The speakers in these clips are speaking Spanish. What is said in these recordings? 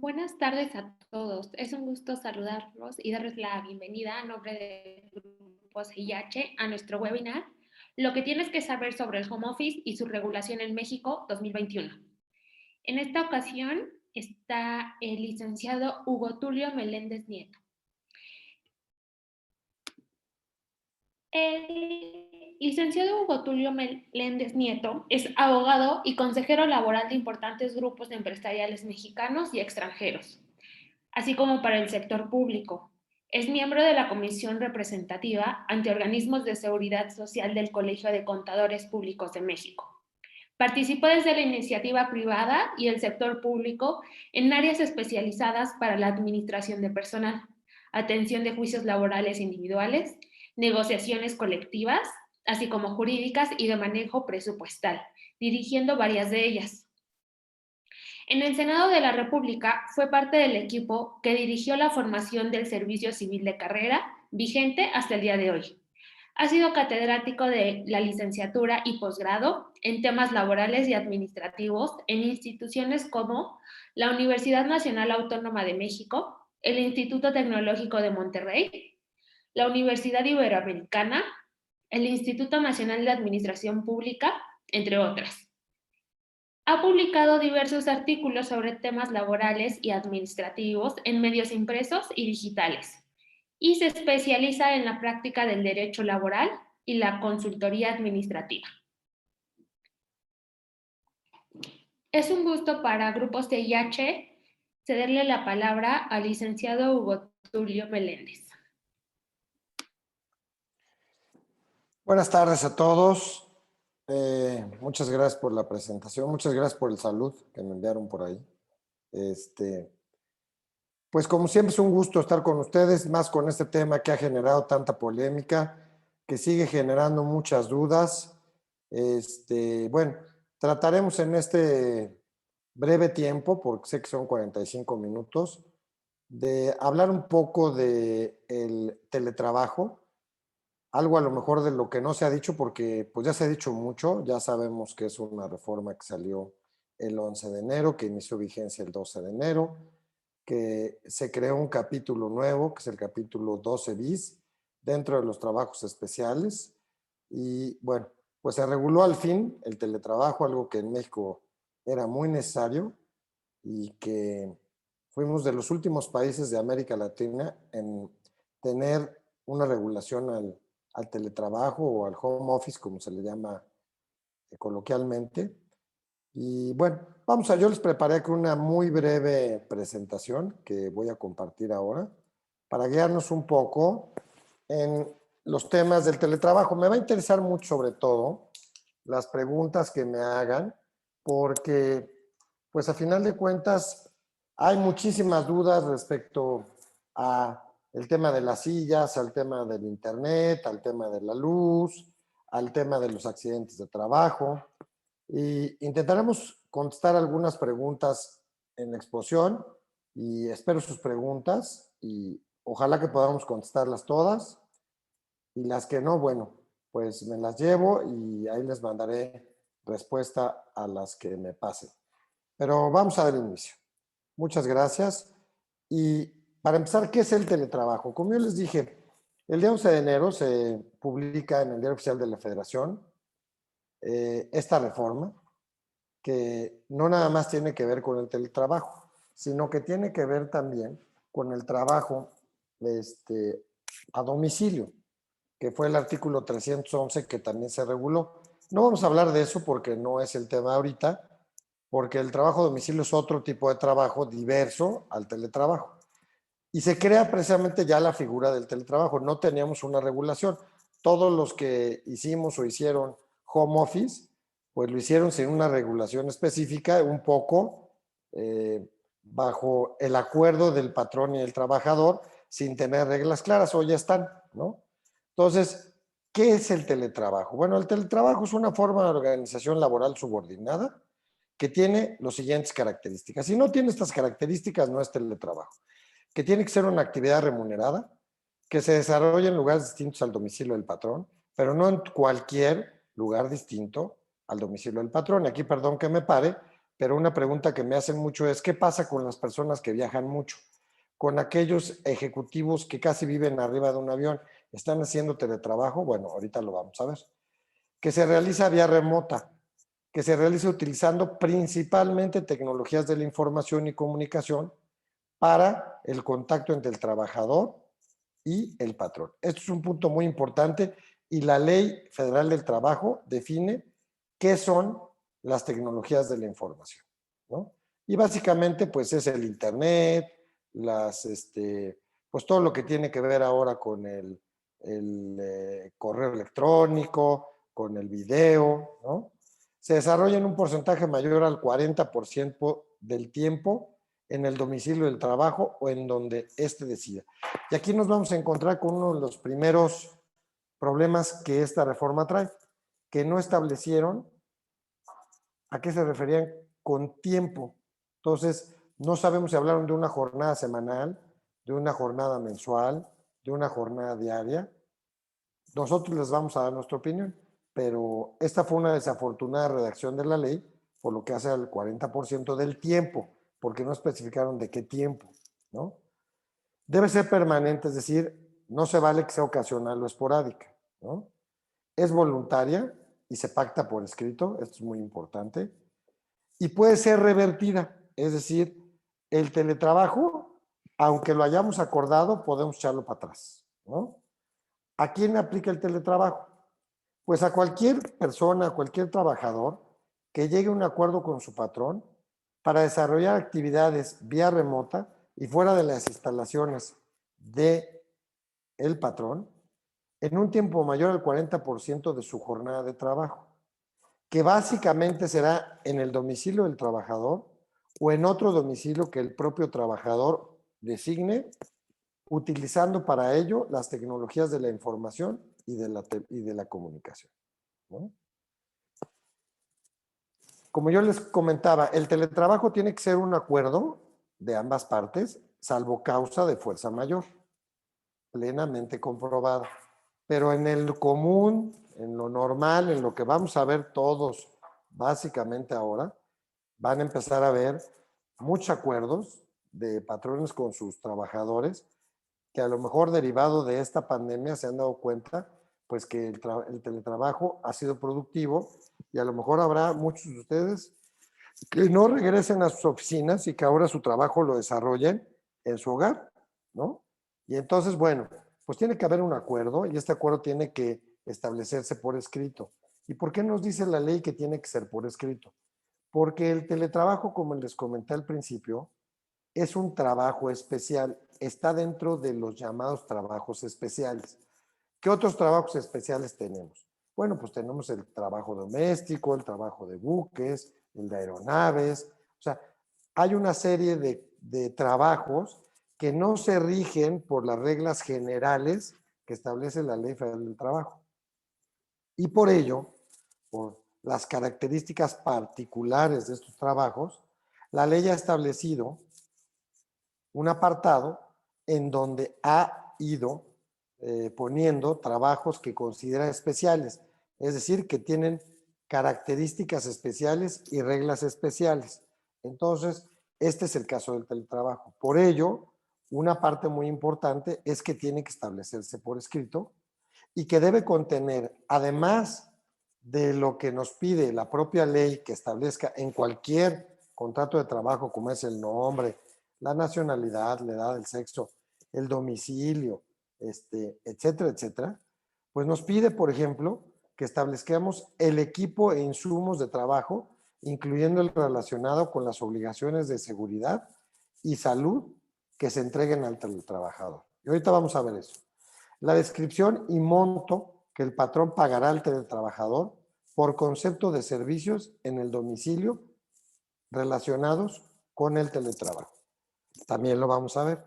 Buenas tardes a todos. Es un gusto saludarlos y darles la bienvenida a nombre del Grupo CIH a nuestro webinar, Lo que tienes que saber sobre el home office y su regulación en México 2021. En esta ocasión está el licenciado Hugo Tulio Meléndez Nieto. El licenciado Hugo Tulio Meléndez Nieto es abogado y consejero laboral de importantes grupos empresariales mexicanos y extranjeros, así como para el sector público. Es miembro de la Comisión Representativa ante Organismos de Seguridad Social del Colegio de Contadores Públicos de México. Participó desde la iniciativa privada y el sector público en áreas especializadas para la administración de personal, atención de juicios laborales individuales, negociaciones colectivas, así como jurídicas y de manejo presupuestal, dirigiendo varias de ellas. En el Senado de la República fue parte del equipo que dirigió la formación del Servicio Civil de Carrera, vigente hasta el día de hoy. Ha sido catedrático de la licenciatura y posgrado en temas laborales y administrativos en instituciones como la Universidad Nacional Autónoma de México, el Instituto Tecnológico de Monterrey, la Universidad Iberoamericana, el Instituto Nacional de Administración Pública, entre otras. Ha publicado diversos artículos sobre temas laborales y administrativos en medios impresos y digitales, y se especializa en la práctica del derecho laboral y la consultoría administrativa. Es un gusto para Grupos CIH cederle la palabra al licenciado Hugo Tulio Meléndez. Buenas tardes a todos. Muchas gracias por la presentación, muchas gracias por el salud que me enviaron por ahí. Pues como siempre es un gusto estar con ustedes, más con este tema que ha generado tanta polémica, que sigue generando muchas dudas. Bueno, trataremos en este breve tiempo, porque sé que son 45 minutos, de hablar un poco del teletrabajo. Algo a lo mejor de lo que no se ha dicho, porque pues ya se ha dicho mucho, ya sabemos que es una reforma que salió el 11 de enero, que inició vigencia el 12 de enero, que se creó un capítulo nuevo, que es el capítulo 12 bis, dentro de los trabajos especiales. Y bueno, pues se reguló al fin el teletrabajo, algo que en México era muy necesario y que fuimos de los últimos países de América Latina en tener una regulación al teletrabajo o al home office, como se le llama coloquialmente. Y bueno, yo les preparé aquí una muy breve presentación que voy a compartir ahora para guiarnos un poco en los temas del teletrabajo. Me va a interesar mucho, sobre todo, las preguntas que me hagan, porque pues a final de cuentas hay muchísimas dudas respecto a el tema de las sillas, al tema del internet, al tema de la luz, al tema de los accidentes de trabajo. Y intentaremos contestar algunas preguntas en la exposición y espero sus preguntas y ojalá que podamos contestarlas todas. Y las que no, bueno, pues me las llevo y ahí les mandaré respuesta a las que me pasen. Pero vamos a dar inicio. Muchas gracias. Y para empezar, ¿qué es el teletrabajo? Como yo les dije, el día 11 de enero se publica en el Diario Oficial de la Federación esta reforma, que no nada más tiene que ver con el teletrabajo, sino que tiene que ver también con el trabajo a domicilio, que fue el artículo 311 que también se reguló. No vamos a hablar de eso porque no es el tema ahorita, porque el trabajo a domicilio es otro tipo de trabajo diverso al teletrabajo. Y se crea precisamente ya la figura del teletrabajo. No teníamos una regulación. Todos los que hicimos o hicieron home office, pues lo hicieron sin una regulación específica, un poco bajo el acuerdo del patrón y el trabajador, sin tener reglas claras. Hoy ya están, ¿no? Entonces, ¿qué es el teletrabajo? Bueno, el teletrabajo es una forma de organización laboral subordinada que tiene las siguientes características. Si no tiene estas características, no es teletrabajo. Que tiene que ser una actividad remunerada, que se desarrolla en lugares distintos al domicilio del patrón, pero no en cualquier lugar distinto al domicilio del patrón. Y aquí, perdón que me pare, pero una pregunta que me hacen mucho es, ¿qué pasa con las personas que viajan mucho? Con aquellos ejecutivos que casi viven arriba de un avión, están haciendo teletrabajo, bueno, ahorita lo vamos a ver, que se realiza vía remota, que se realiza utilizando principalmente tecnologías de la información y comunicación para el contacto entre el trabajador y el patrón. Esto es un punto muy importante y la Ley Federal del Trabajo define qué son las tecnologías de la información, ¿no? Y básicamente, pues es el Internet, pues todo lo que tiene que ver ahora con el correo electrónico, con el video, ¿no? Se desarrolla en un porcentaje mayor al 40% del tiempo en el domicilio del trabajo o en donde éste decida. Y aquí nos vamos a encontrar con uno de los primeros problemas que esta reforma trae, que no establecieron a qué se referían con tiempo. Entonces, no sabemos si hablaron de una jornada semanal, de una jornada mensual, de una jornada diaria. Nosotros les vamos a dar nuestra opinión, pero esta fue una desafortunada redacción de la ley, por lo que hace al 40% del tiempo, porque no especificaron de qué tiempo, ¿no? Debe ser permanente, es decir, no se vale que sea ocasional o esporádica, ¿no? Es voluntaria y se pacta por escrito, esto es muy importante, y puede ser revertida, es decir, el teletrabajo, aunque lo hayamos acordado, podemos echarlo para atrás, ¿no? ¿A quién aplica el teletrabajo? Pues a cualquier persona, a cualquier trabajador que llegue a un acuerdo con su patrón para desarrollar actividades vía remota y fuera de las instalaciones de el patrón en un tiempo mayor al 40% de su jornada de trabajo, que básicamente será en el domicilio del trabajador o en otro domicilio que el propio trabajador designe, utilizando para ello las tecnologías de la información y de la comunicación, ¿no? Como yo les comentaba, el teletrabajo tiene que ser un acuerdo de ambas partes, salvo causa de fuerza mayor, plenamente comprobada. Pero en el común, en lo normal, en lo que vamos a ver todos básicamente ahora, van a empezar a ver muchos acuerdos de patrones con sus trabajadores que a lo mejor derivado de esta pandemia se han dado cuenta pues que el teletrabajo ha sido productivo y a lo mejor habrá muchos de ustedes que no regresen a sus oficinas y que ahora su trabajo lo desarrollen en su hogar, ¿no? Y entonces, bueno, pues tiene que haber un acuerdo y este acuerdo tiene que establecerse por escrito. ¿Y por qué nos dice la ley que tiene que ser por escrito? Porque el teletrabajo, como les comenté al principio, es un trabajo especial, está dentro de los llamados trabajos especiales. ¿Qué otros trabajos especiales tenemos? Bueno, pues tenemos el trabajo doméstico, el trabajo de buques, el de aeronaves, o sea, hay una serie de trabajos que no se rigen por las reglas generales que establece la Ley Federal del Trabajo. Y por ello, por las características particulares de estos trabajos, la ley ha establecido un apartado en donde ha ido poniendo trabajos que considera especiales, es decir, que tienen características especiales y reglas especiales. Entonces, este es el caso del teletrabajo. Por ello, una parte muy importante es que tiene que establecerse por escrito y que debe contener, además de lo que nos pide la propia ley que establezca en cualquier contrato de trabajo, como es el nombre, la nacionalidad, la edad, el sexo, el domicilio, etcétera, etcétera, pues nos pide, por ejemplo, que establezcamos el equipo e insumos de trabajo, incluyendo el relacionado con las obligaciones de seguridad y salud que se entreguen al trabajador. Y ahorita vamos a ver eso. La descripción y monto que el patrón pagará al teletrabajador por concepto de servicios en el domicilio relacionados con el teletrabajo. También lo vamos a ver.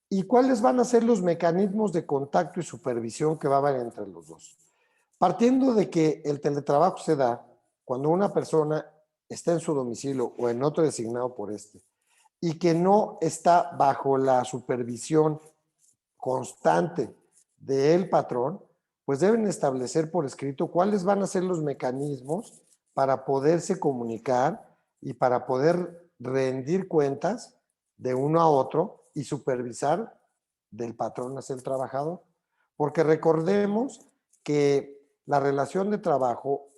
¿Y cuáles van a ser los mecanismos de contacto y supervisión que va a haber entre los dos? Partiendo de que el teletrabajo se da cuando una persona está en su domicilio o en otro designado por este y que no está bajo la supervisión constante del patrón, pues deben establecer por escrito cuáles van a ser los mecanismos para poderse comunicar y para poder rendir cuentas de uno a otro y supervisar del patrón hacia el trabajador. Porque recordemos que la relación de trabajo,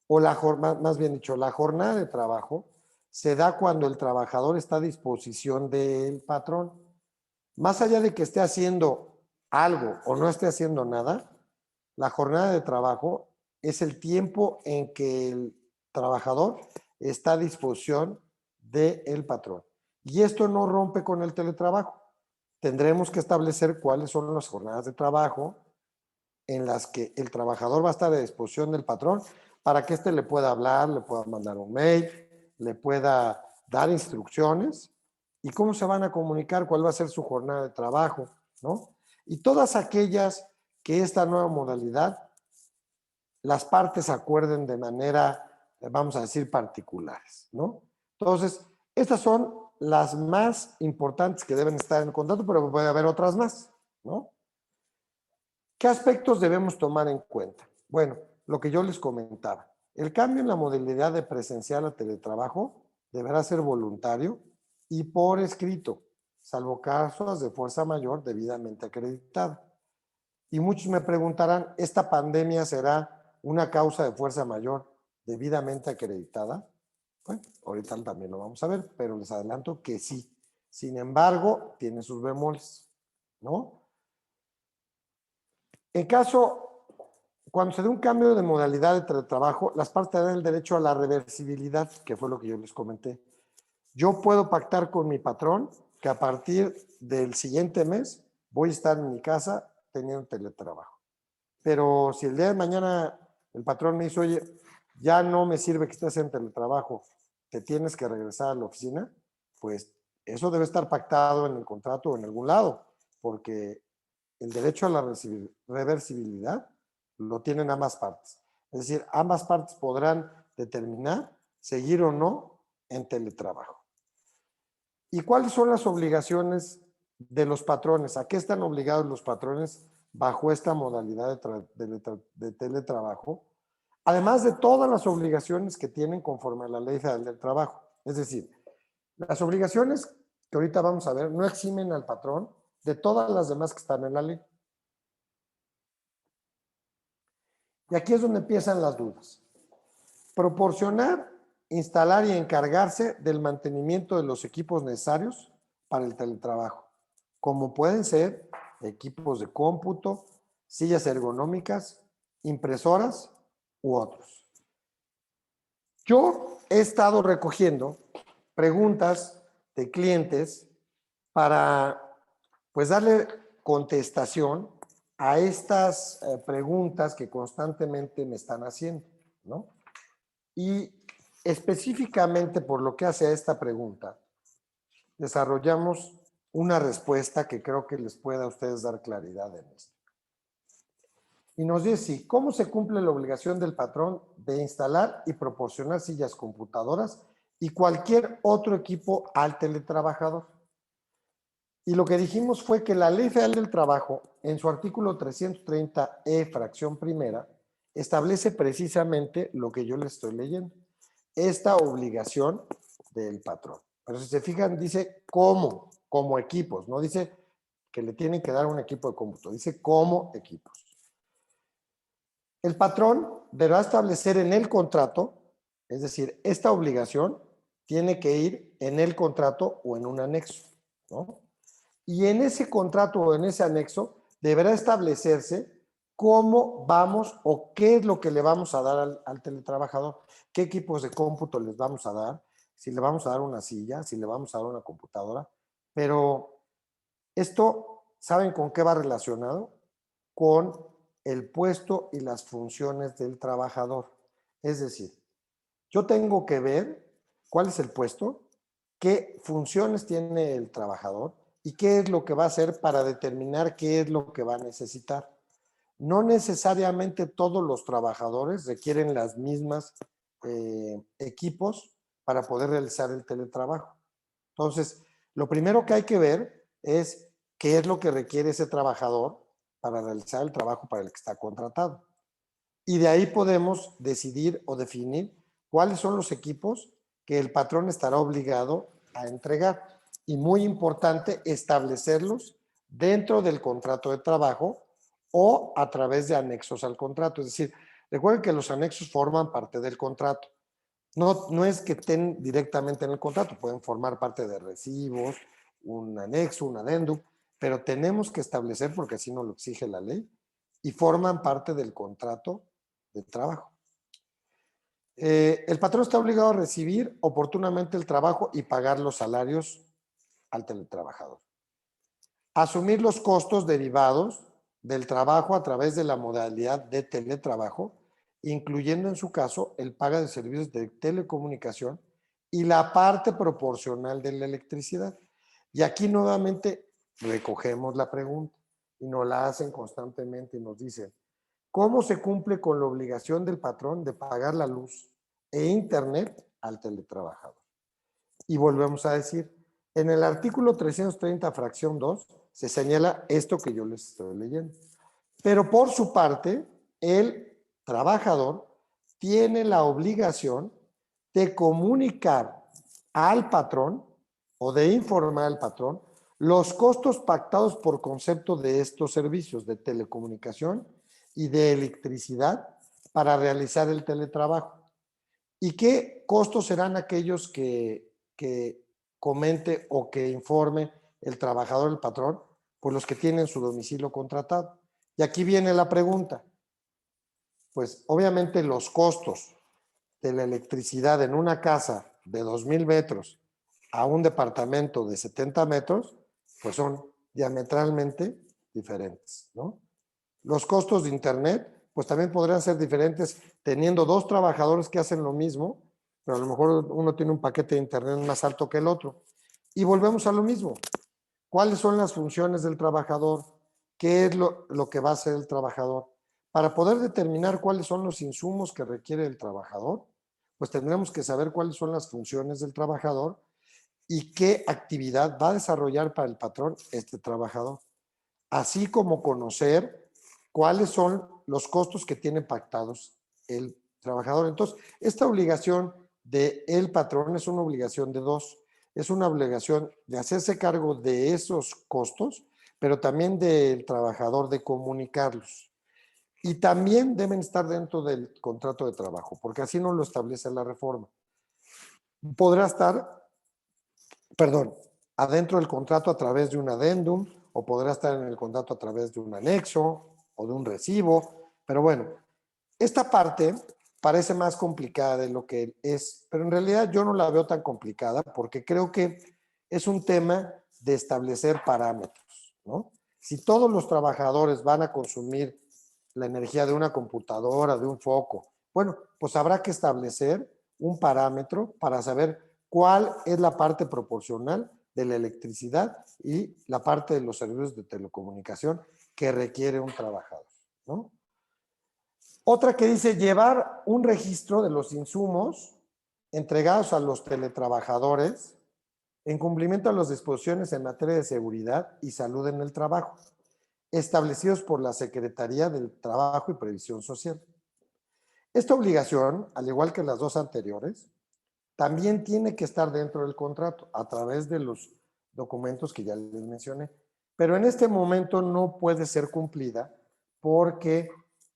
o la jornada, más bien dicho, la jornada de trabajo se da cuando el trabajador está a disposición del patrón. Más allá de que esté haciendo algo o no esté haciendo nada, la jornada de trabajo es el tiempo en que el trabajador está a disposición del patrón. Y esto no rompe con el teletrabajo. Tendremos que establecer cuáles son las jornadas de trabajo en las que el trabajador va a estar a disposición del patrón para que éste le pueda hablar, le pueda mandar un mail, le pueda dar instrucciones y cómo se van a comunicar, cuál va a ser su jornada de trabajo, ¿no? Y todas aquellas que esta nueva modalidad las partes acuerden de manera, vamos a decir, particulares, ¿no? Entonces, estas son las más importantes que deben estar en el contrato, pero puede haber otras más, ¿no? ¿Qué aspectos debemos tomar en cuenta? Bueno, lo que yo les comentaba. El cambio en la modalidad de presencial a teletrabajo deberá ser voluntario y por escrito, salvo casos de fuerza mayor debidamente acreditada. Y muchos me preguntarán, ¿esta pandemia será una causa de fuerza mayor debidamente acreditada? Bueno, ahorita también lo vamos a ver, pero les adelanto que sí. Sin embargo, tiene sus bemoles, ¿no? En caso, cuando se dé un cambio de modalidad de teletrabajo, las partes tendrán el derecho a la reversibilidad, que fue lo que yo les comenté. Yo puedo pactar con mi patrón que a partir del siguiente mes voy a estar en mi casa teniendo teletrabajo. Pero si el día de mañana el patrón me dice, oye, ya no me sirve que estés en teletrabajo, te tienes que regresar a la oficina, pues eso debe estar pactado en el contrato o en algún lado, porque el derecho a la reversibilidad lo tienen ambas partes. Es decir, ambas partes podrán determinar seguir o no en teletrabajo. ¿Y cuáles son las obligaciones de los patrones? ¿A qué están obligados los patrones bajo esta modalidad de teletrabajo? Además de todas las obligaciones que tienen conforme a la Ley Federal del Trabajo. Es decir, las obligaciones que ahorita vamos a ver no eximen al patrón de todas las demás que están en la ley. Y aquí es donde empiezan las dudas. Proporcionar, instalar y encargarse del mantenimiento de los equipos necesarios para el teletrabajo, como pueden ser equipos de cómputo, sillas ergonómicas, impresoras u otros. Yo he estado recogiendo preguntas de clientes para pues darle contestación a estas preguntas que constantemente me están haciendo, ¿no? Y específicamente por lo que hace a esta pregunta, desarrollamos una respuesta que creo que les pueda a ustedes dar claridad en esto. Y nos dice, ¿cómo se cumple la obligación del patrón de instalar y proporcionar sillas computadoras y cualquier otro equipo al teletrabajador? Y lo que dijimos fue que la Ley Federal del Trabajo, en su artículo 330E, fracción primera, establece precisamente lo que yo les estoy leyendo, esta obligación del patrón. Pero si se fijan, dice cómo, como equipos, no dice que le tienen que dar un equipo de cómputo, dice como equipos. El patrón deberá establecer en el contrato, es decir, esta obligación tiene que ir en el contrato o en un anexo, ¿no? Y en ese contrato o en ese anexo deberá establecerse cómo vamos o qué es lo que le vamos a dar al teletrabajador, qué equipos de cómputo les vamos a dar, si le vamos a dar una silla, si le vamos a dar una computadora, pero esto, ¿saben con qué va relacionado? Con el puesto y las funciones del trabajador. Es decir, yo tengo que ver cuál es el puesto, qué funciones tiene el trabajador y qué es lo que va a hacer para determinar qué es lo que va a necesitar. No necesariamente todos los trabajadores requieren las mismas equipos para poder realizar el teletrabajo. Entonces, lo primero que hay que ver es qué es lo que requiere ese trabajador para realizar el trabajo para el que está contratado. Y de ahí podemos decidir o definir cuáles son los equipos que el patrón estará obligado a entregar. Y muy importante, establecerlos dentro del contrato de trabajo o a través de anexos al contrato. Es decir, recuerden que los anexos forman parte del contrato. No es que estén directamente en el contrato, pueden formar parte de recibos, un anexo, un adendum, pero tenemos que establecer, porque así nos lo exige la ley, y forman parte del contrato de trabajo. El patrón está obligado a recibir oportunamente el trabajo y pagar los salarios al teletrabajador. Asumir los costos derivados del trabajo a través de la modalidad de teletrabajo, incluyendo en su caso el pago de servicios de telecomunicación y la parte proporcional de la electricidad. Y aquí nuevamente recogemos la pregunta y nos la hacen constantemente y nos dicen, ¿cómo se cumple con la obligación del patrón de pagar la luz e internet al teletrabajador? Y volvemos a decir, en el artículo 330, fracción 2, se señala esto que yo les estoy leyendo. Pero por su parte, el trabajador tiene la obligación de comunicar al patrón o de informar al patrón los costos pactados por concepto de estos servicios de telecomunicación y de electricidad para realizar el teletrabajo. ¿Y qué costos serán aquellos que comente o que informe el trabajador, el patrón? Pues los que tienen su domicilio contratado. Y aquí viene la pregunta. Pues obviamente los costos de la electricidad en una casa de 2,000 metros a un departamento de 70 metros, pues son diametralmente diferentes, ¿no? Los costos de internet, pues también podrían ser diferentes teniendo dos trabajadores que hacen lo mismo, pero a lo mejor uno tiene un paquete de internet más alto que el otro. Y volvemos a lo mismo. ¿Cuáles son las funciones del trabajador? ¿Qué es lo que va a hacer el trabajador? Para poder determinar cuáles son los insumos que requiere el trabajador, pues tendremos que saber cuáles son las funciones del trabajador y qué actividad va a desarrollar para el patrón este trabajador, así como conocer cuáles son los costos que tiene pactados el trabajador. Entonces, esta obligación del patrón es una obligación de dos. Es una obligación de hacerse cargo de esos costos, pero también del trabajador de comunicarlos. Y también deben estar dentro del contrato de trabajo, porque así no lo establece la reforma. Podrá estar, perdón, adentro del contrato a través de un adendum, o podrá estar en el contrato a través de un anexo o de un recibo, pero bueno, esta parte parece más complicada de lo que es, pero en realidad yo no la veo tan complicada porque creo que es un tema de establecer parámetros, ¿no? Si todos los trabajadores van a consumir la energía de una computadora, de un foco, bueno, pues habrá que establecer un parámetro para saber cuál es la parte proporcional de la electricidad y la parte de los servicios de telecomunicación que requiere un trabajador, ¿no? Otra que dice llevar un registro de los insumos entregados a los teletrabajadores en cumplimiento a las disposiciones en materia de seguridad y salud en el trabajo, establecidos por la Secretaría del Trabajo y Previsión Social. Esta obligación, al igual que las dos anteriores, también tiene que estar dentro del contrato a través de los documentos que ya les mencioné. Pero en este momento no puede ser cumplida porque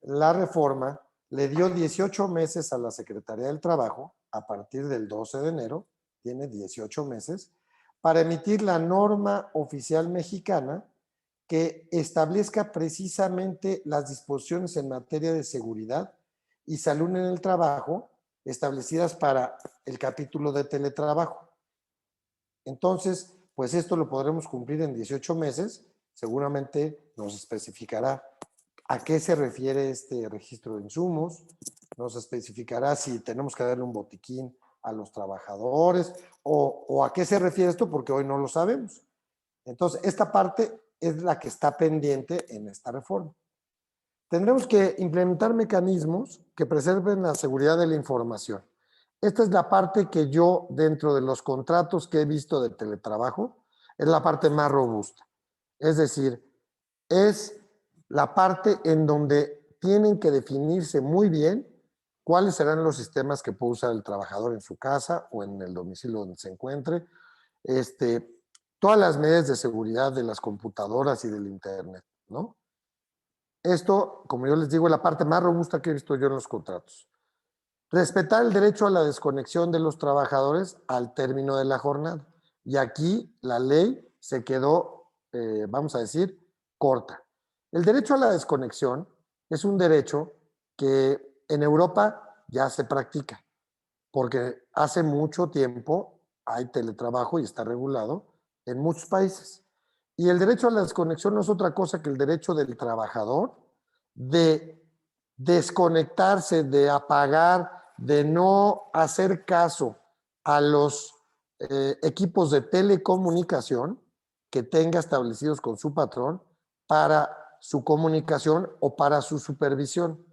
la reforma le dio 18 meses a la Secretaría del Trabajo, a partir del 12 de enero, tiene 18 meses, para emitir la norma oficial mexicana que establezca precisamente las disposiciones en materia de seguridad y salud en el trabajo establecidas para el capítulo de teletrabajo. Entonces, pues esto lo podremos cumplir en 18 meses. Seguramente nos especificará a qué se refiere este registro de insumos, nos especificará si tenemos que darle un botiquín a los trabajadores o a qué se refiere esto, porque hoy no lo sabemos. Entonces, esta parte es la que está pendiente en esta reforma. Tendremos que implementar mecanismos que preserven la seguridad de la información. Esta es la parte que yo, dentro de los contratos que he visto de teletrabajo, es la parte más robusta. Es decir, es la parte en donde tienen que definirse muy bien cuáles serán los sistemas que puede usar el trabajador en su casa o en el domicilio donde se encuentre, todas las medidas de seguridad de las computadoras y del internet, ¿no? Esto, como yo les digo, es la parte más robusta que he visto yo en los contratos. Respetar el derecho a la desconexión de los trabajadores al término de la jornada. Y aquí la ley se quedó, vamos a decir, corta. El derecho a la desconexión es un derecho que en Europa ya se practica, porque hace mucho tiempo hay teletrabajo y está regulado en muchos países. Y el derecho a la desconexión no es otra cosa que el derecho del trabajador de desconectarse, de apagar, de no hacer caso a los equipos de telecomunicación que tenga establecidos con su patrón para su comunicación o para su supervisión.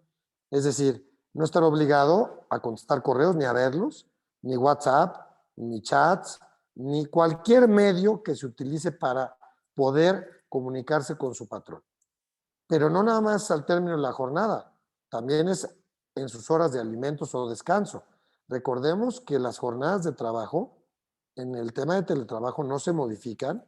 Es decir, no estar obligado a contestar correos ni a verlos, ni WhatsApp, ni chats, ni cualquier medio que se utilice para poder comunicarse con su patrón. Pero no nada más al término de la jornada, también es en sus horas de alimentos o descanso. Recordemos que las jornadas de trabajo en el tema de teletrabajo no se modifican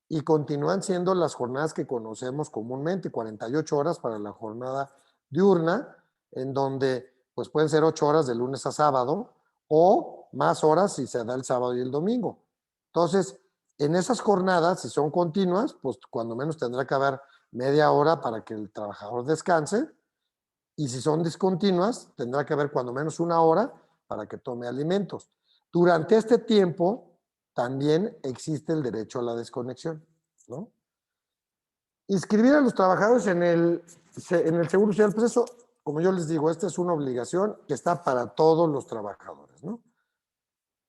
y continúan siendo las jornadas que conocemos comúnmente, 48 horas para la jornada diurna, en donde pues pueden ser 8 horas de lunes a sábado o más horas si se da el sábado y el domingo. Entonces, en esas jornadas, si son continuas, pues cuando menos tendrá que haber media hora para que el trabajador descanse, y si son discontinuas, tendrá que haber cuando menos una hora para que tome alimentos. Durante este tiempo, también existe el derecho a la desconexión, ¿no? Inscribir a los trabajadores en el Seguro Social, pues eso, como yo les digo, esta es una obligación que está para todos los trabajadores, ¿no?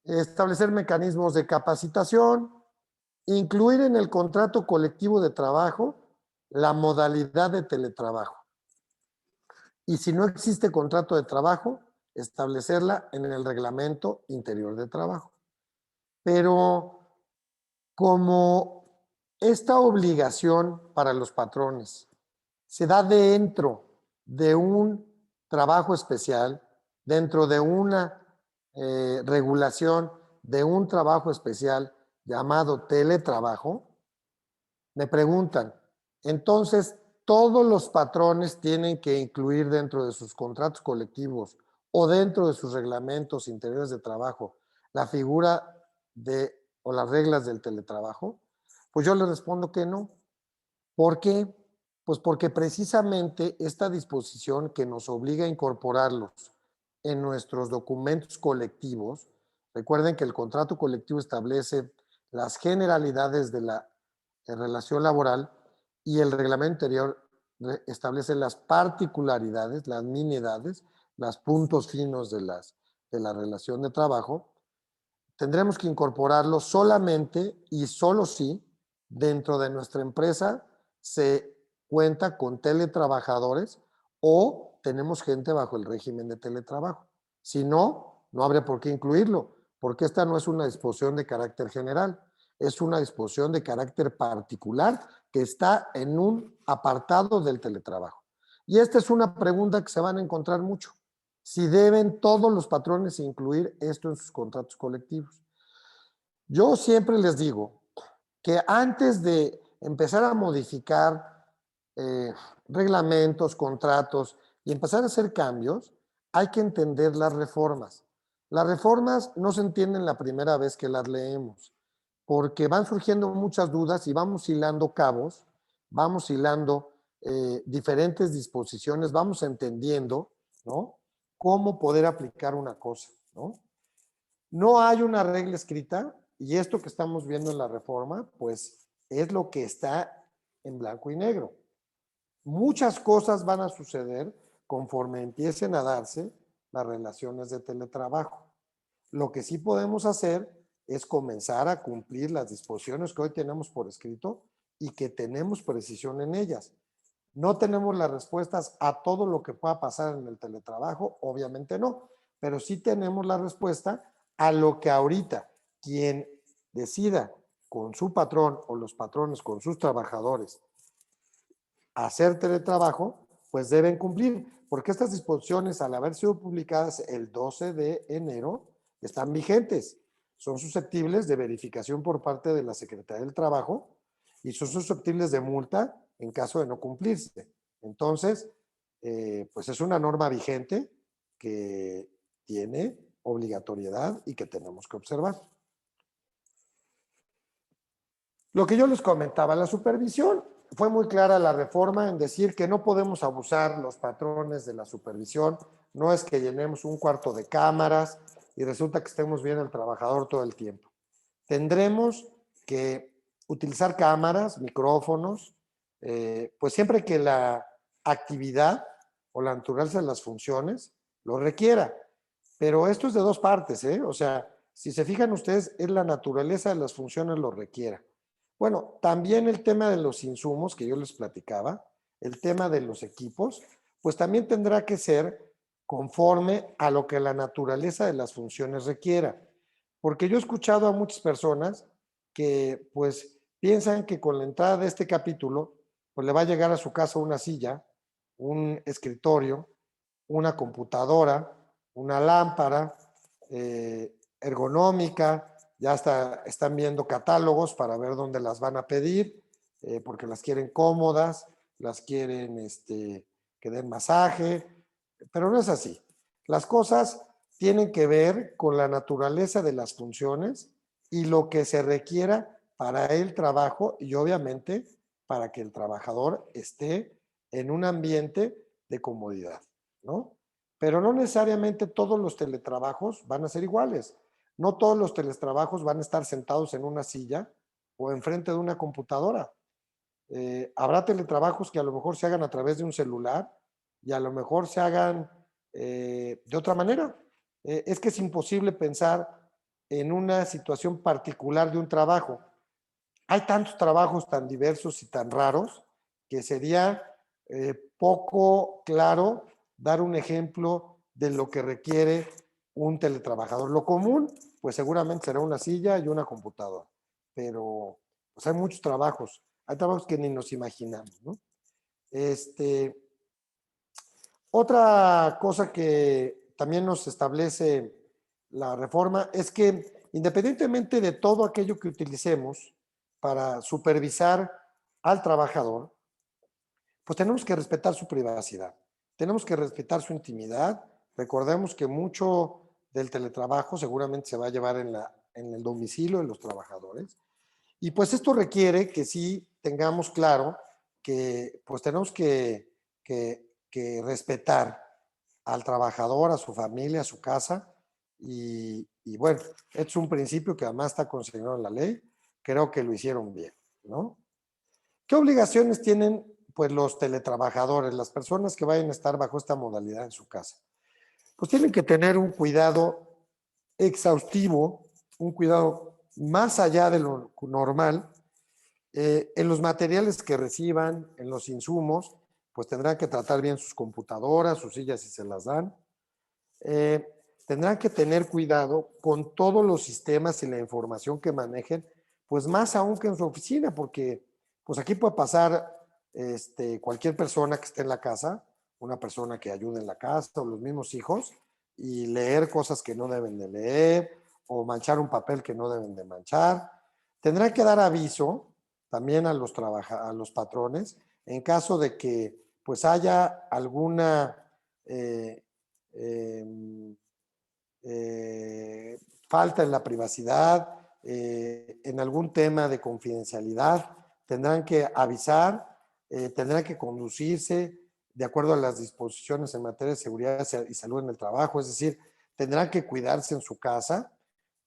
Establecer mecanismos de capacitación, incluir en el contrato colectivo de trabajo la modalidad de teletrabajo. Y si no existe contrato de trabajo, establecerla en el reglamento interior de trabajo. Pero como esta obligación para los patrones se da dentro de un trabajo especial, dentro de una regulación de un trabajo especial llamado teletrabajo, me preguntan, entonces, ¿todos los patrones tienen que incluir dentro de sus contratos colectivos o dentro de sus reglamentos interiores de trabajo la figura de o las reglas del teletrabajo? Pues yo les respondo que no. ¿Por qué? Pues porque precisamente esta disposición que nos obliga a incorporarlos en nuestros documentos colectivos, recuerden que el contrato colectivo establece las generalidades de la relación laboral y el reglamento interior establece las particularidades, las nimiedades, los puntos finos de la relación de trabajo. Tendremos que incorporarlo solamente y solo si dentro de nuestra empresa se cuenta con teletrabajadores o tenemos gente bajo el régimen de teletrabajo. Si no, no habría por qué incluirlo, porque esta no es una disposición de carácter general, es una disposición de carácter particular que está en un apartado del teletrabajo. Y esta es una pregunta que se van a encontrar mucho. Si deben todos los patrones incluir esto en sus contratos colectivos. Yo siempre les digo que antes de empezar a modificar reglamentos, contratos y empezar a hacer cambios, hay que entender las reformas. Las reformas no se entienden la primera vez que las leemos, porque van surgiendo muchas dudas y vamos hilando cabos, vamos hilando diferentes disposiciones, vamos entendiendo, ¿no? Cómo poder aplicar una cosa, ¿no? No hay una regla escrita y esto que estamos viendo en la reforma, pues es lo que está en blanco y negro. Muchas cosas van a suceder conforme empiecen a darse las relaciones de teletrabajo. Lo que sí podemos hacer es comenzar a cumplir las disposiciones que hoy tenemos por escrito y que tenemos precisión en ellas. No tenemos las respuestas a todo lo que pueda pasar en el teletrabajo, obviamente no, pero sí tenemos la respuesta a lo que ahorita quien decida con su patrón o los patrones con sus trabajadores hacer teletrabajo, pues deben cumplir, porque estas disposiciones, al haber sido publicadas el 12 de enero, están vigentes. Son susceptibles de verificación por parte de la Secretaría del Trabajo y son susceptibles de multa en caso de no cumplirse. Entonces, pues es una norma vigente que tiene obligatoriedad y que tenemos que observar. Lo que yo les comentaba, la supervisión, fue muy clara la reforma en decir que no podemos abusar los patrones de la supervisión, no es que llenemos un cuarto de cámaras y resulta que estemos viendo al trabajador todo el tiempo. Tendremos que utilizar cámaras, micrófonos, pues siempre que la actividad o la naturaleza de las funciones lo requiera. Pero esto es de dos partes, ¿eh? O sea, si se fijan ustedes, es la naturaleza de las funciones lo requiera. Bueno, también el tema de los insumos que yo les platicaba, el tema de los equipos, pues también tendrá que ser conforme a lo que la naturaleza de las funciones requiera. Porque yo he escuchado a muchas personas que pues piensan que con la entrada de este capítulo, pues le va a llegar a su casa una silla, un escritorio, una computadora, una lámpara ergonómica, ya están viendo catálogos para ver dónde las van a pedir, porque las quieren cómodas, las quieren que den masaje, pero no es así. Las cosas tienen que ver con la naturaleza de las funciones y lo que se requiera para el trabajo y obviamente para que el trabajador esté en un ambiente de comodidad, ¿no? Pero no necesariamente todos los teletrabajos van a ser iguales. No todos los teletrabajos van a estar sentados en una silla o enfrente de una computadora. Habrá teletrabajos que a lo mejor se hagan a través de un celular y a lo mejor se hagan de otra manera. Es que es imposible pensar en una situación particular de un trabajo. Hay tantos trabajos tan diversos y tan raros que sería poco claro dar un ejemplo de lo que requiere un teletrabajador. Lo común, pues seguramente será una silla y una computadora, pero pues hay muchos trabajos, hay trabajos que ni nos imaginamos, ¿no? Otra cosa que también nos establece la reforma es que independientemente de todo aquello que utilicemos para supervisar al trabajador, pues tenemos que respetar su privacidad, tenemos que respetar su intimidad. Recordemos que mucho del teletrabajo seguramente se va a llevar en el domicilio de los trabajadores. Y pues esto requiere que sí tengamos claro que pues tenemos que respetar al trabajador, a su familia, a su casa. Y bueno, es un principio que además está consignado en la ley. Creo que lo hicieron bien, ¿no? ¿Qué obligaciones tienen pues los teletrabajadores, las personas que vayan a estar bajo esta modalidad en su casa? Pues tienen que tener un cuidado exhaustivo, un cuidado más allá de lo normal, en los materiales que reciban, en los insumos, pues tendrán que tratar bien sus computadoras, sus sillas si se las dan. Eh, Tendrán que tener cuidado con todos los sistemas y la información que manejen, pues más aún que en su oficina, porque pues aquí puede pasar cualquier persona que esté en la casa, una persona que ayude en la casa o los mismos hijos, y leer cosas que no deben de leer o manchar un papel que no deben de manchar. Tendrán que dar aviso también a a los patrones en caso de que pues haya alguna eh, eh, falta en la privacidad, en algún tema de confidencialidad, tendrán que avisar, tendrán que conducirse de acuerdo a las disposiciones en materia de seguridad y salud en el trabajo, es decir, tendrán que cuidarse en su casa,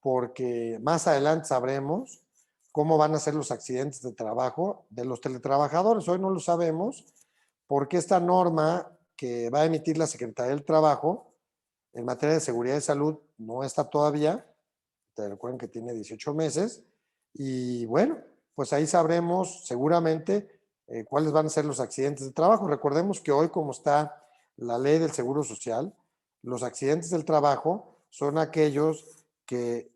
porque más adelante sabremos cómo van a ser los accidentes de trabajo de los teletrabajadores. Hoy no lo sabemos porque esta norma que va a emitir la Secretaría del Trabajo en materia de seguridad y salud no está todavía. Te recuerden que tiene 18 meses. Y bueno, pues ahí sabremos seguramente cuáles van a ser los accidentes de trabajo. Recordemos que hoy, como está la ley del Seguro Social, los accidentes del trabajo son aquellos que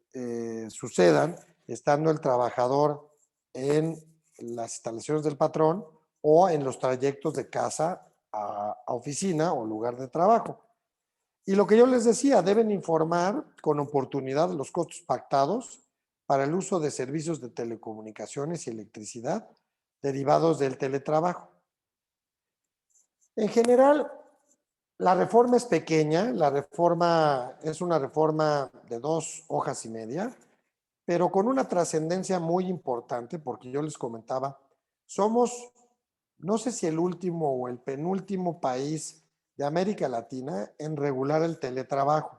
sucedan estando el trabajador en las instalaciones del patrón o en los trayectos de casa a oficina o lugar de trabajo. Y lo que yo les decía, deben informar con oportunidad los costos pactados para el uso de servicios de telecomunicaciones y electricidad derivados del teletrabajo. En general, la reforma es pequeña, la reforma es una reforma de 2 hojas y media, pero con una trascendencia muy importante, porque yo les comentaba, somos, no sé si el último o el penúltimo país de América Latina en regular el teletrabajo.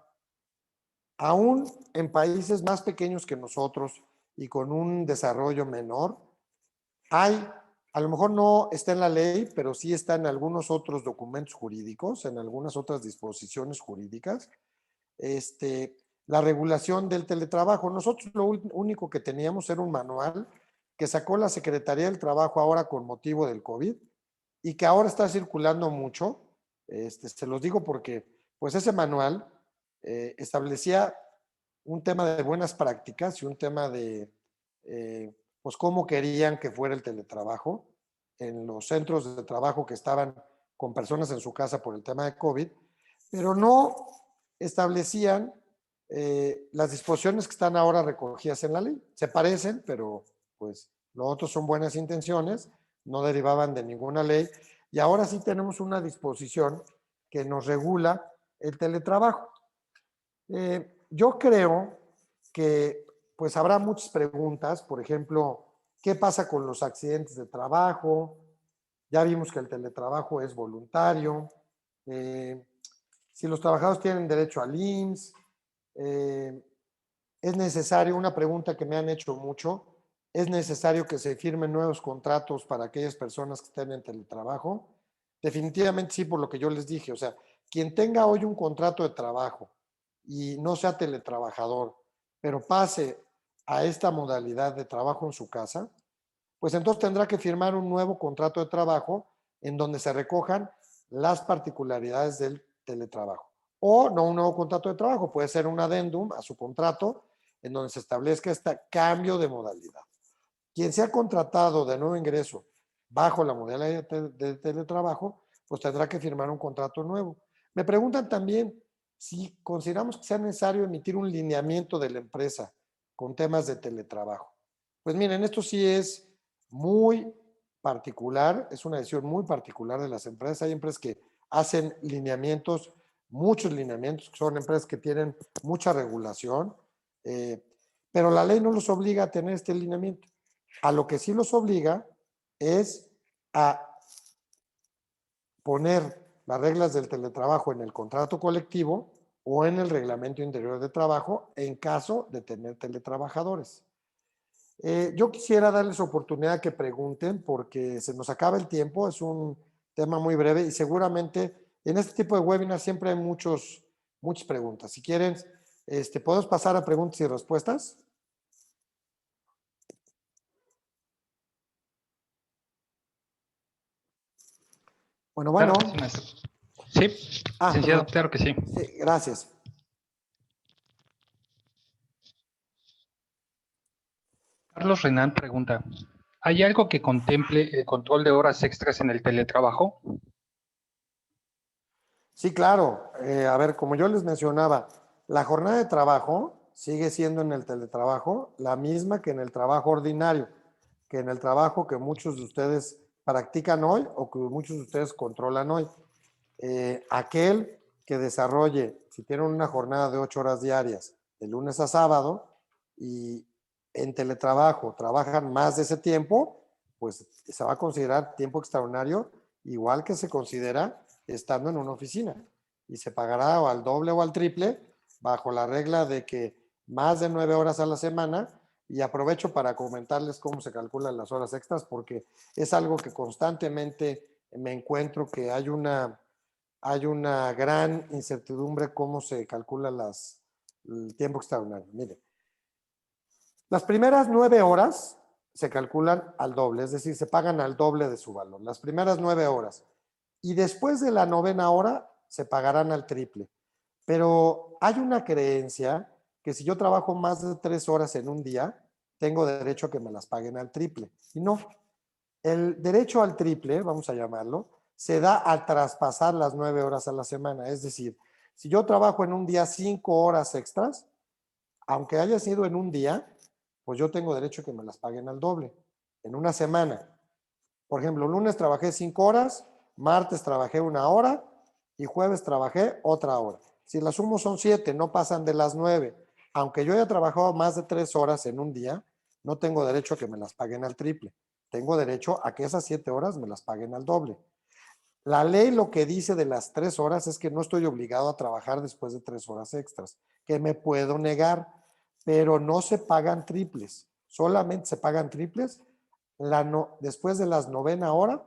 Aún en países más pequeños que nosotros y con un desarrollo menor, hay, a lo mejor no está en la ley, pero sí está en algunos otros documentos jurídicos, en algunas otras disposiciones jurídicas, la regulación del teletrabajo. Nosotros lo único que teníamos era un manual que sacó la Secretaría del Trabajo ahora con motivo del COVID y que ahora está circulando mucho. Se los digo porque pues ese manual establecía un tema de buenas prácticas y un tema de pues cómo querían que fuera el teletrabajo en los centros de trabajo que estaban con personas en su casa por el tema de COVID, pero no establecían las disposiciones que están ahora recogidas en la ley. Se parecen, pero pues lo otro son buenas intenciones, no derivaban de ninguna ley, y ahora sí tenemos una disposición que nos regula el teletrabajo. Yo creo que pues habrá muchas preguntas, por ejemplo, ¿qué pasa con los accidentes de trabajo? Ya vimos que el teletrabajo es voluntario. Si los trabajadores tienen derecho al IMSS, es necesario, una pregunta que me han hecho mucho, ¿es necesario que se firmen nuevos contratos para aquellas personas que estén en teletrabajo? Definitivamente sí, por lo que yo les dije. O sea, quien tenga hoy un contrato de trabajo y no sea teletrabajador, pero pase a esta modalidad de trabajo en su casa, pues entonces tendrá que firmar un nuevo contrato de trabajo en donde se recojan las particularidades del teletrabajo. O no un nuevo contrato de trabajo, puede ser un adendum a su contrato en donde se establezca este cambio de modalidad. Quien sea contratado de nuevo ingreso bajo la modalidad de teletrabajo, pues tendrá que firmar un contrato nuevo. Me preguntan también si consideramos que sea necesario emitir un lineamiento de la empresa con temas de teletrabajo. Pues miren, esto sí es muy particular, es una decisión muy particular de las empresas. Hay empresas que hacen lineamientos, muchos lineamientos, que son empresas que tienen mucha regulación, pero la ley no los obliga a tener este lineamiento. A lo que sí los obliga es a poner las reglas del teletrabajo en el contrato colectivo o en el reglamento interior de trabajo en caso de tener teletrabajadores. Yo quisiera darles oportunidad que pregunten porque se nos acaba el tiempo, es un tema muy breve y seguramente en este tipo de webinars siempre hay muchas preguntas. Si quieren, podemos pasar a preguntas y respuestas. Bueno, Claro que sí, maestro. Sí, licenciado, claro que sí. Sí, gracias. Carlos Renan pregunta, ¿hay algo que contemple el control de horas extras en el teletrabajo? Sí, claro. A ver, como yo les mencionaba, la jornada de trabajo sigue siendo en el teletrabajo la misma que en el trabajo ordinario, que en el trabajo que muchos de ustedes practican hoy o que muchos de ustedes controlan hoy. Aquel que desarrolle, si tienen una jornada de 8 horas diarias, de lunes a sábado, y en teletrabajo trabajan más de ese tiempo, pues se va a considerar tiempo extraordinario, igual que se considera estando en una oficina. Y se pagará o al doble o al triple, bajo la regla de que más de 9 horas a la semana. Y aprovecho para comentarles cómo se calculan las horas extras, porque es algo que constantemente me encuentro que hay una gran incertidumbre cómo se calcula el tiempo extraordinario. Mire, las primeras 9 horas se calculan al doble, es decir, se pagan al doble de su valor. Las primeras 9 horas. Y después de la 9ª hora se pagarán al triple. Pero hay una creencia que si yo trabajo más de 3 horas en un día, tengo derecho a que me las paguen al triple. Y no. El derecho al triple, vamos a llamarlo, se da al traspasar las 9 horas a la semana. Es decir, si yo trabajo en un día 5 horas extras, aunque haya sido en un día, pues yo tengo derecho a que me las paguen al doble. En una semana. Por ejemplo, lunes trabajé 5 horas, martes trabajé 1 hora y jueves trabajé otra hora. Si las sumo son 7, no pasan de las 9. Aunque yo haya trabajado más de 3 horas en un día, no tengo derecho a que me las paguen al triple. Tengo derecho a que esas 7 horas me las paguen al doble. La ley lo que dice de las 3 horas es que no estoy obligado a trabajar después de 3 horas extras, que me puedo negar, pero no se pagan triples. Solamente se pagan triples después de las 9ª hora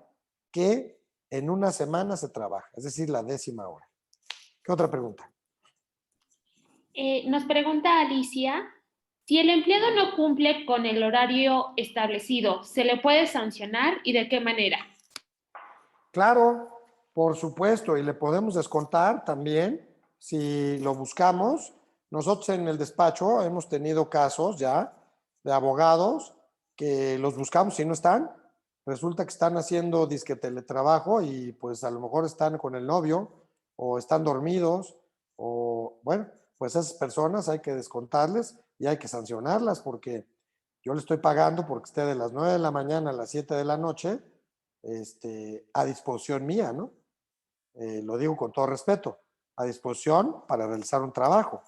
que en una semana se trabaja, es decir, la 10ª hora. ¿Qué otra pregunta? Nos pregunta Alicia, si el empleado no cumple con el horario establecido, ¿se le puede sancionar y de qué manera? Claro, por supuesto, y le podemos descontar también si lo buscamos. Nosotros en el despacho hemos tenido casos ya de abogados que los buscamos y no están. Resulta que están haciendo disque teletrabajo y pues a lo mejor están con el novio o están dormidos o bueno, pues esas personas hay que descontarles y hay que sancionarlas porque yo le estoy pagando porque esté de las 9 de la mañana a las 7 de la noche a disposición mía, ¿no? Lo digo con todo respeto, a disposición para realizar un trabajo,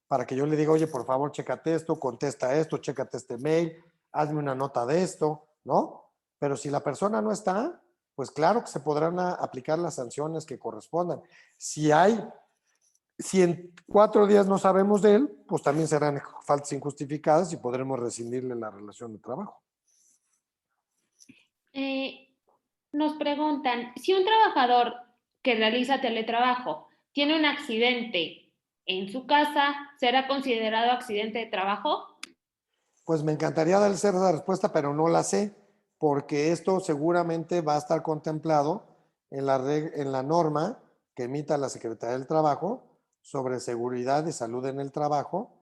para que yo le diga, oye, por favor, chécate esto, contesta esto, chécate este mail, hazme una nota de esto, ¿no? Pero si la persona no está, pues claro que se podrán aplicar las sanciones que correspondan. Si en 4 días no sabemos de él, pues también serán faltas injustificadas y podremos rescindirle la relación de trabajo. Nos preguntan, si un trabajador que realiza teletrabajo tiene un accidente en su casa, ¿será considerado accidente de trabajo? Pues me encantaría darles esa respuesta, pero no la sé, porque esto seguramente va a estar contemplado en la norma que emita la Secretaría del Trabajo sobre seguridad y salud en el trabajo,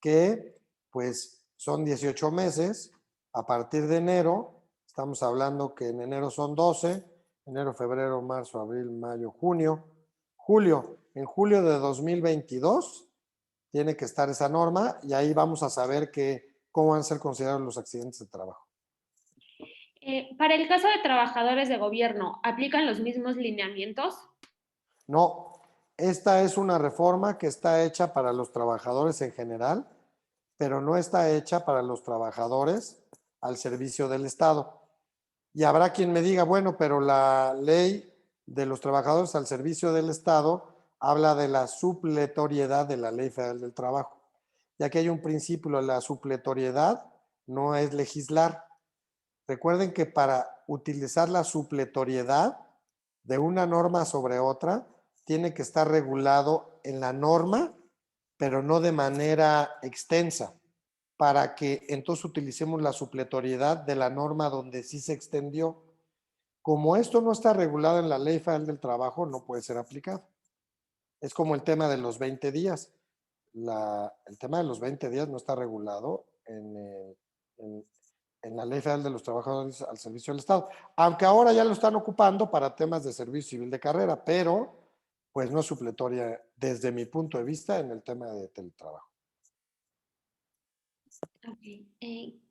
que pues son 18 meses a partir de enero. Estamos hablando que en enero son 12, enero, febrero, marzo, abril, mayo, junio, julio. En julio de 2022 tiene que estar esa norma y ahí vamos a saber cómo van a ser considerados los accidentes de trabajo. Para el caso de trabajadores de gobierno, ¿aplican los mismos lineamientos? No, esta es una reforma que está hecha para los trabajadores en general, pero no está hecha para los trabajadores al servicio del Estado. Y habrá quien me diga, bueno, pero la ley de los trabajadores al servicio del Estado habla de la supletoriedad de la Ley Federal del Trabajo. Y aquí hay un principio, la supletoriedad no es legislar. Recuerden que para utilizar la supletoriedad de una norma sobre otra, tiene que estar regulado en la norma, pero no de manera extensa, para que entonces utilicemos la supletoriedad de la norma donde sí se extendió. Como esto no está regulado en la Ley Federal del Trabajo, no puede ser aplicado. Es como el tema de los 20 días. El tema de los 20 días no está regulado en la Ley Federal de los Trabajadores al Servicio del Estado, aunque ahora ya lo están ocupando para temas de servicio civil de carrera, pero pues no es supletoria desde mi punto de vista en el tema de teletrabajo. Okay.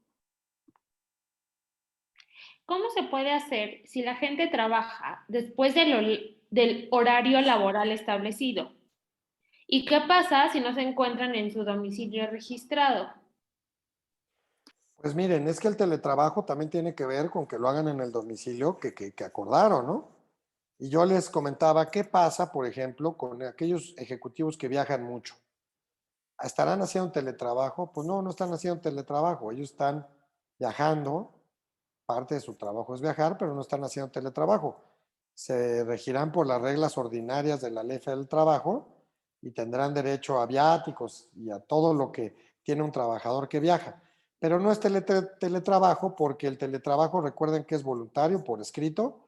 ¿Cómo se puede hacer si la gente trabaja después del horario laboral establecido? ¿Y qué pasa si no se encuentran en su domicilio registrado? Pues miren, es que el teletrabajo también tiene que ver con que lo hagan en el domicilio que acordaron, ¿no? Y yo les comentaba qué pasa, por ejemplo, con aquellos ejecutivos que viajan mucho. ¿Estarán haciendo teletrabajo? Pues no, no están haciendo teletrabajo. Ellos están viajando. Parte de su trabajo es viajar, pero no están haciendo teletrabajo. Se regirán por las reglas ordinarias de la Ley Federal del Trabajo y tendrán derecho a viáticos y a todo lo que tiene un trabajador que viaja. Pero no es teletrabajo porque el teletrabajo, recuerden que es voluntario por escrito,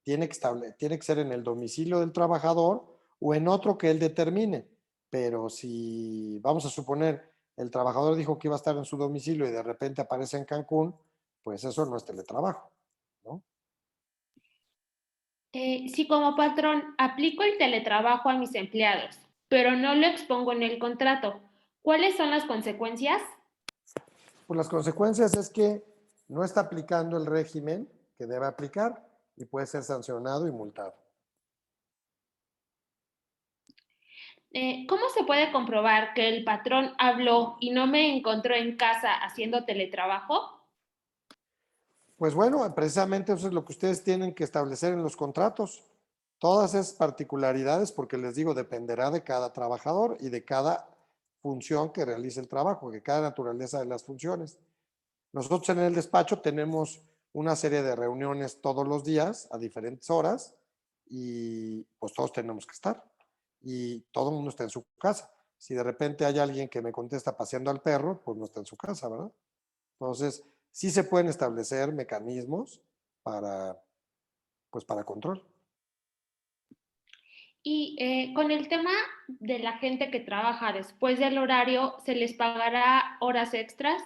tiene que ser en el domicilio del trabajador o en otro que él determine. Pero si vamos a suponer el trabajador dijo que iba a estar en su domicilio y de repente aparece en Cancún, pues eso no es teletrabajo, ¿no? Si como patrón aplico el teletrabajo a mis empleados, pero no lo expongo en el contrato, ¿cuáles son las consecuencias? Pues las consecuencias es que no está aplicando el régimen que debe aplicar y puede ser sancionado y multado. ¿Cómo se puede comprobar que el patrón habló y no me encontró en casa haciendo teletrabajo? Pues bueno, precisamente eso es lo que ustedes tienen que establecer en los contratos. Todas esas particularidades, porque les digo, dependerá de cada trabajador y de cada función que realice el trabajo, de cada naturaleza de las funciones. Nosotros en el despacho tenemos una serie de reuniones todos los días a diferentes horas y pues todos tenemos que estar y todo el mundo está en su casa. Si de repente hay alguien que me contesta paseando al perro, pues no está en su casa, ¿verdad? Entonces, sí se pueden establecer mecanismos para, pues para control. Y con el tema de la gente que trabaja después del horario, ¿se les pagará horas extras?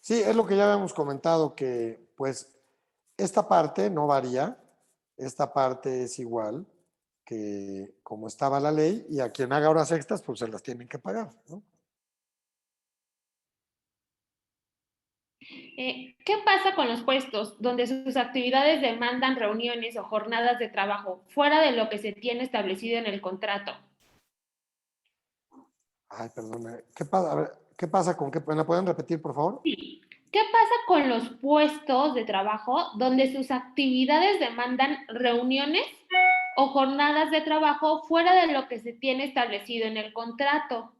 Sí, es lo que ya habíamos comentado, que pues esta parte no varía, esta parte es igual que como estaba la ley y a quien haga horas extras, pues se las tienen que pagar, ¿no? ¿Qué pasa con los puestos donde sus actividades demandan reuniones o jornadas de trabajo fuera de lo que se tiene establecido en el contrato? Ay, perdona, ¿qué pasa? A ver, ¿qué pasa con qué? ¿Me la pueden repetir, por favor? Sí. ¿Qué pasa con los puestos de trabajo donde sus actividades demandan reuniones o jornadas de trabajo fuera de lo que se tiene establecido en el contrato?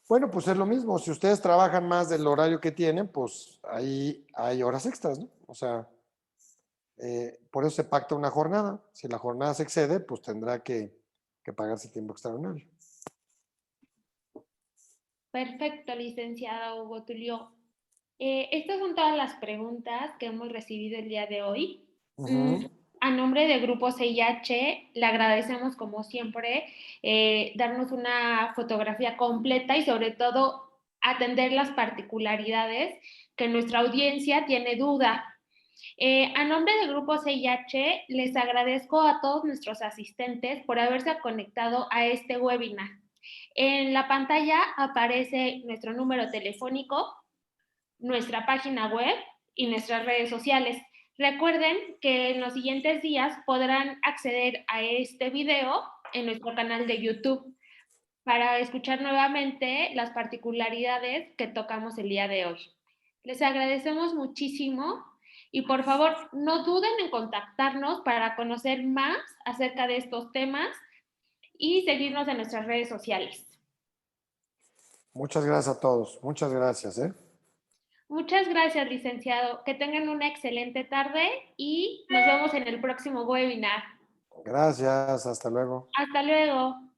Bueno, pues es lo mismo. Si ustedes trabajan más del horario que tienen, pues ahí hay horas extras, ¿no? O sea, por eso se pacta una jornada. Si la jornada se excede, pues tendrá que pagarse tiempo extraordinario. Perfecto, licenciado Hugo Tulio. Estas son todas las preguntas que hemos recibido el día de hoy. Mm, Ujú. A nombre de Grupo CIH, le agradecemos como siempre darnos una fotografía completa y sobre todo atender las particularidades que nuestra audiencia tiene duda. A nombre del Grupo CIH, les agradezco a todos nuestros asistentes por haberse conectado a este webinar. En la pantalla aparece nuestro número telefónico, nuestra página web y nuestras redes sociales. Recuerden que en los siguientes días podrán acceder a este video en nuestro canal de YouTube para escuchar nuevamente las particularidades que tocamos el día de hoy. Les agradecemos muchísimo y por favor no duden en contactarnos para conocer más acerca de estos temas y seguirnos en nuestras redes sociales. Muchas gracias a todos. Muchas gracias, ¿eh? Muchas gracias, licenciado. Que tengan una excelente tarde y nos vemos en el próximo webinar. Gracias, hasta luego. Hasta luego.